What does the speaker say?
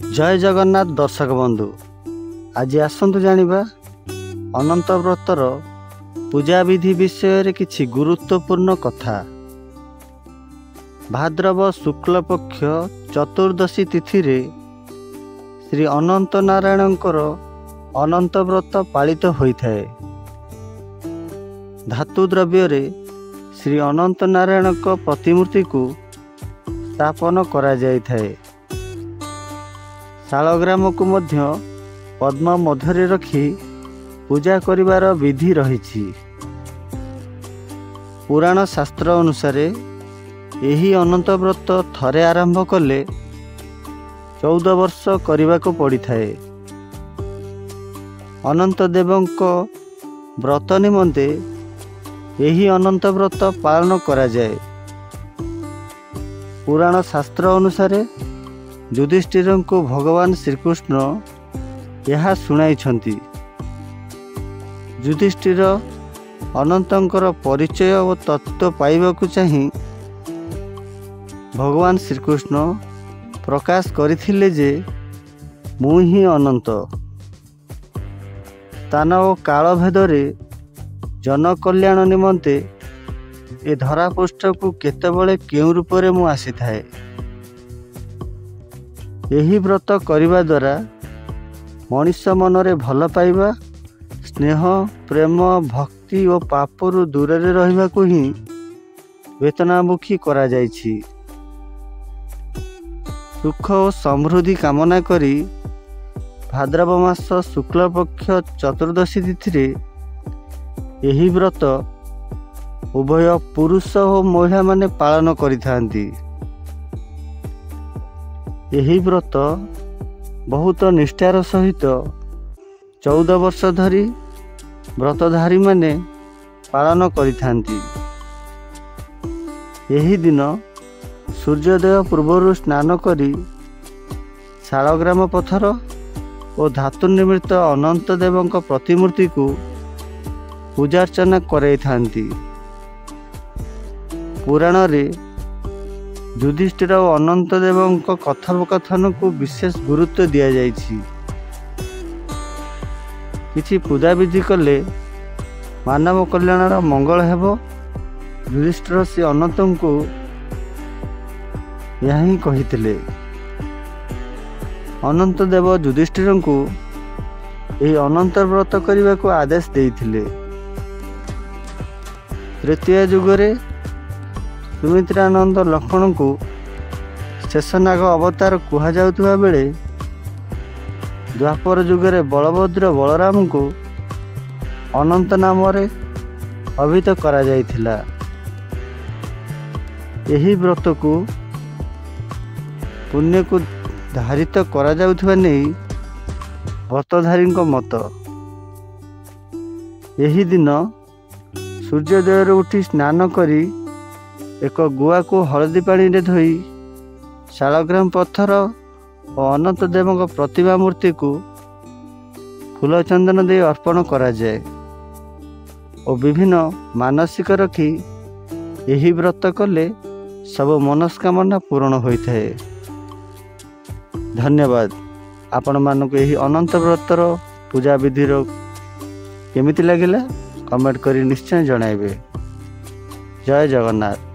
जय जगन्नाथ दर्शक बंधु, आज आसतु जानिबा अनंत व्रतर पूजा विधि विषय किछि गुरुत्वपूर्ण कथा। भाद्रव शुक्ल पक्ष चतुर्दशी तिथि रे श्री अनंत नारायणकर अनंत व्रत पालित होइथाए। धातु द्रव्य रे श्री अनंत नारायण को प्रतिमूर्ति को स्थापन करा जाइथाए। शालग्राम को मध्य पद्म मध्य रखी पूजा करिवार विधि रही। पुराण शास्त्र अनुसार यही अनंत व्रत थरे आरंभ कले 14 वर्ष करने को पड़ी थाए। अनंत देवंक व्रत निमंते यही अनंत व्रत पालन करा जाए। पुराण शास्त्र अनुसार युधिष्ठिर को भगवान श्रीकृष्ण यह शुणाई। युधिष्ठिर अनंतर परिचय और तत्व पाइबाकु चाहि भगवान श्रीकृष्ण प्रकाश करथिले जे मु ही अनंत। स्थान और काल भेदरे जन कल्याण निमंते ए धरापृष्ठ को केतेबेले केउ रूपरे मु आसी थाए। यही व्रत करिबा द्वारा मनुष्य मनरे भल पाइबा, स्नेह, प्रेम, भक्ति और पापरु दूर रहिबा को ही वेतनामुखी करा जाइछि। सुख और समृद्धि कामना करी भाद्रव मास शुक्ल पक्ष चतुर्दशी तिथि रे यही व्रत उभय पुरुष और महिला माने पालन करिथांती। यही व्रत बहुत निष्ठार सहित 14 वर्ष धरी व्रतधारी माने पालन करिथांती। यही दिन सूर्योदय पूर्व स्नान करी शालग्राम पत्थर और धातु निर्मित अनंत देवंक प्रतिमूर्ति को पूजार्चना कराइथांती। पुराण रे युधिष्ठिर और अनंत देवंक कथोपकथन को विशेष गुरुत्व दिया जाइछि। किछि पूजा विधि कले मानव कल्याणर मंगल हेबो। युधिष्ठिर से अनंत को यही कहिथिले। अनंत देव युधिष्ठिर को यही अनंत व्रत करने को आदेश देइथिले। तृतीय युगरे सुमित्रानंद लक्ष्मण को शेषनाग अवतार कहा जाउथुवा बेले द्वापर युगरे बलभद्र बलराम को अनंत नाम रे अभिहित करा जाइथिला। यही व्रत को पुण्य को धारित करा जाउथुवा नहीं व्रतधारी मत। यही दिन सूर्योदय उठी स्नान करी एक गुआ को हलदी पानी रे धोई शालग्राम पत्थर और अनंत देव प्रतिमा मूर्ति को फूल चंदन दे अर्पण करा जाए और विभिन्न मानसिक रखी यही व्रत कले सब मनस्कामना पूर्ण होता है। धन्यवाद। आपण मानक यही अनंत व्रतर पूजा विधि केमिति लागिला कमेंट करी निश्चय जणाइबे। जय जगन्नाथ।